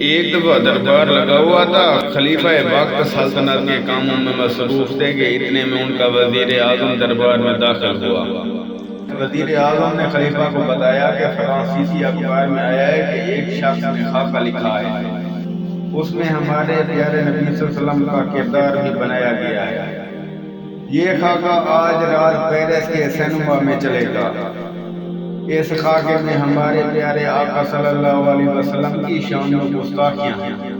ایک دفعہ دربار لگا ہوا تھا، خلیفہ وقت سلطنت کے کاموں میں مصروف تھے کہ اتنے میں ان کا وزیر اعظم دربار میں داخل ہوا۔ وزیر اعظم نے خلیفہ کو بتایا کہ فرانسیسی اخبار میں آیا ہے کہ ایک شخص نے خاکہ لکھا ہے، اس میں ہمارے پیارے نبی صلی اللہ علیہ وسلم کا کردار بھی بنایا گیا ہے۔ یہ خاکہ آج رات پیرس کے سینما میں چلے گا۔ اس خاکے میں ہمارے پیارے آقا صلی اللہ علیہ وسلم کی شان و گستاخیاں ہیں۔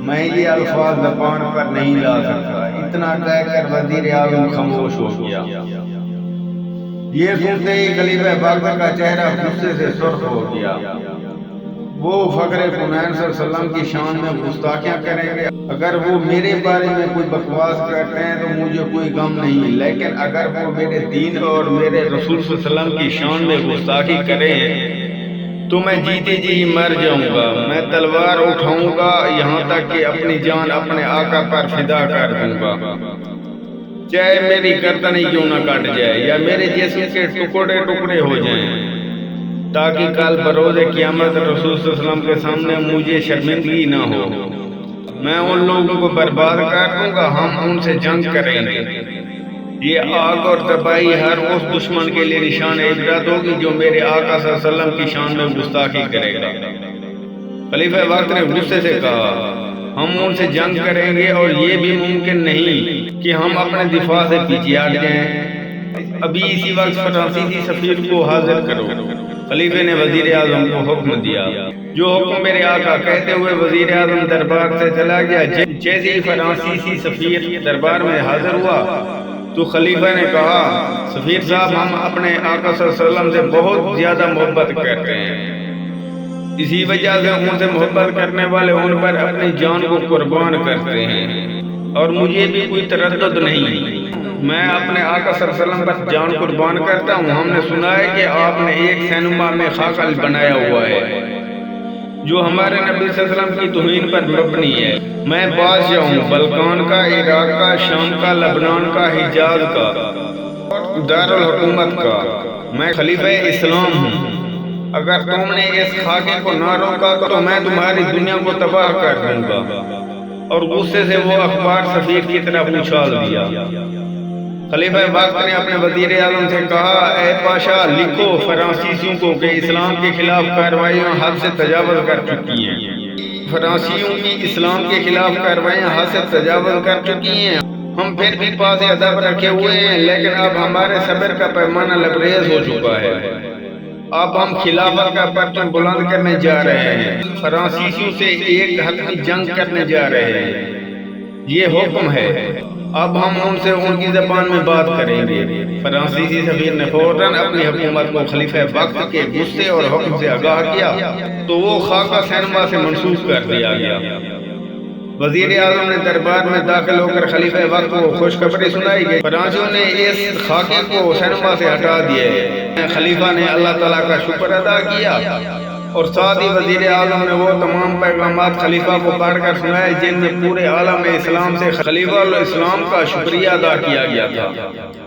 میں یہ الفاظ زبان پر نہیں لا سکتا۔ اتنا کہہ کر وزیر اعظم خاموش ہو گیا۔ یہ سنتے ہی خلیفہ وقت کا چہرہ غصے سے سرخ ہو گیا۔ وہ فخر کونین صلی اللہ علیہ وسلم کی شان میں گستاخیاں کریں گے۔ اگر وہ میرے بارے میں کوئی بکواس کرتے ہیں تو مجھے کوئی غم نہیں، لیکن اگر وہ میرے دین اور میرے رسول صلی اللہ علیہ وسلم کی شان میں گستاخی کریں تو میں جیتے جی مر جاؤں گا۔ میں تلوار اٹھاؤں گا، یہاں تک کہ اپنی جان اپنے آقا پر فدا کر دوں گا، چاہے میری گردن ہی کیوں نہ کٹ جائے یا میرے جسم کے ٹکڑے ٹکڑے ہو جائیں، تاکہ کل بروز قیامت رسول صلی اللہ علیہ وسلم کے سامنے مجھے شرمندگی نہ ہو۔ میں ان لوگوں کو برباد کر دوں گا، ہم ان سے جنگ کریں گے۔ یہ آگ اور تباہی ہر اس دشمن کے لیے نشان عبرت ہوگی جو میرے آقا صلی اللہ علیہ وسلم کی شان میں گستاخی کرے گا۔ خلیفہ وقت نے غصے سے کہا، ہم ان سے جنگ کریں گے اور یہ بھی ممکن نہیں کہ ہم اپنے دفاع سے پیچھے ہٹ جائیں۔ ابھی اسی وقت فرانسیسی سفیر کو حاضر کرو۔ خلیفہ نے وزیر اعظم کو حکم دیا۔ جو حکم میرے آقا کہتے ہوئے وزیر اعظم دربار سے چلا گیا۔ جیسے ہی فرانسیسی سفیر دربار میں حاضر ہوا تو خلیفہ نے کہا، سفیر صاحب، ہم اپنے آقا صلی اللہ علیہ وسلم سے بہت زیادہ محبت کرتے ہیں، اسی وجہ سے ان سے محبت کرنے والے ان پر اپنی جان کو قربان کرتے ہیں، اور مجھے بھی کوئی تردد نہیں، میں اپنے آقا صلی اللہ علیہ وسلم پر جان قربان کرتا ہوں۔ ہم نے سنا ہے کہ آپ نے ایک سینما میں خاکہ بنایا ہوا ہے جو ہمارے نبی صلی اللہ علیہ وسلم کی توہین پر مبنی ہے۔ میں بادشاہ ہوں، بلقان کا، عراق کا، شام کا، لبنان کا، حجاز کا، دارالحکومت کا، میں خلیفہ اسلام ہوں۔ اگر تم نے اس خاکے کو نہ روکا تو میں تمہاری دنیا کو تباہ کر دوں گا۔ اور غصے سے وہ اخبار سفیر کی طرف اچھال دیا۔ خلیفہ وقت نے اپنے وزیر اعظم سے کہا، اے پاشا، لکھو فرانسیسیوں کو کہ اسلام کے خلاف کارروائیاں حد سے تجاوز کر چکی ہیں۔ فرانسیوں کی اسلام کے خلاف کارروائیاں حد سے تجاوز کر چکی ہیں۔ ہم پھر بھی پاس ادب رکھے ہوئے ہیں، لیکن اب ہمارے صبر کا پیمانہ لبریز ہو چکا ہے۔ اب ہم خلافت کا پرچم بلند کرنے جا رہے ہیں، فرانسیسیوں سے ایک حتمی جنگ کرنے جا رہے ہیں۔ یہ حکم ہے، اب ہم ان سے ان کی زبان میں بات کریں گے۔ فرانسیسی سفیر نے فوراً اپنی حکومت کو خلیفہ وقت کے غصے اور حکم سے آگاہ کیا تو وہ خاکہ سینما سے منسوخ کر دیا گیا۔ وزیر اعظم نے دربار میں داخل ہو کر خلیفہ وقت کو خوشخبری سنائی کہ فرانسیوں نے اس خاکے کو سینما سے ہٹا دیا ہے۔ خلیفہ نے اللہ تعالیٰ کا شکر ادا کیا اور ساتھ ہی وزیر اعظم نے وہ تمام پیغامات خلیفہ کو پڑھ کر سنائے جن میں پورے عالم اسلام سے خلیفہ الاسلام کا شکریہ ادا کیا گیا تھا۔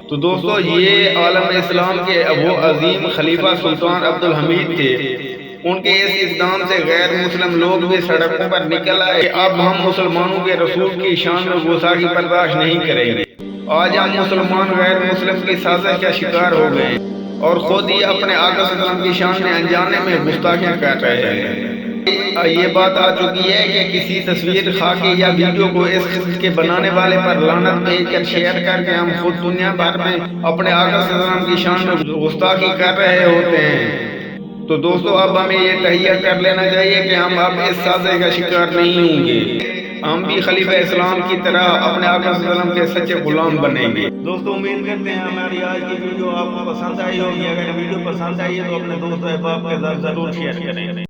تو دوستو، یہ عالم اسلام کے وہ عظیم خلیفہ سلطان عبدالحمید تھے۔ ان کے اس اقدام سے غیر مسلم لوگ بھی سڑکوں پر نکل آئے کہ اب ہم مسلمانوں کے رسول کی شان میں گستاخی برداشت نہیں کریں گے۔ آج ہم مسلمان غیر مسلم کی سازش کا شکار ہو گئے اور خود ہی اپنے آقا صلی اللہ علیہ وسلم کی شان میں انجانے میں گستاخیاں کر رہے ہیں۔ یہ بات آ چکی ہے کہ کسی تصویر، خاکے یا ویڈیو کو اس قسم کے بنانے والے پر لعنت بھیج کر شیئر کر کے ہم خود دنیا بھر میں اپنے آقا صلی اللہ علیہ وسلم کی شان میں گستاخی کر رہے ہوتے ہیں۔ تو دوستو، اب ہمیں یہ تہیہ کر لینا چاہیے کہ ہم اب اس سازش کا شکار نہیں ہوں گے۔ ہم بھی خلیفہ اسلام کی طرح اپنے آقا صلی اللہ علیہ وسلم کے سچے غلام بنیں گے۔ دوستو، امید کرتے ہیں ہماری آج کی ویڈیو آپ کو پسند آئی ہوگی۔ اگر ویڈیو پسند آئی ہے تو اپنے دوست احباب کے ساتھ ضرور شیئر کریں۔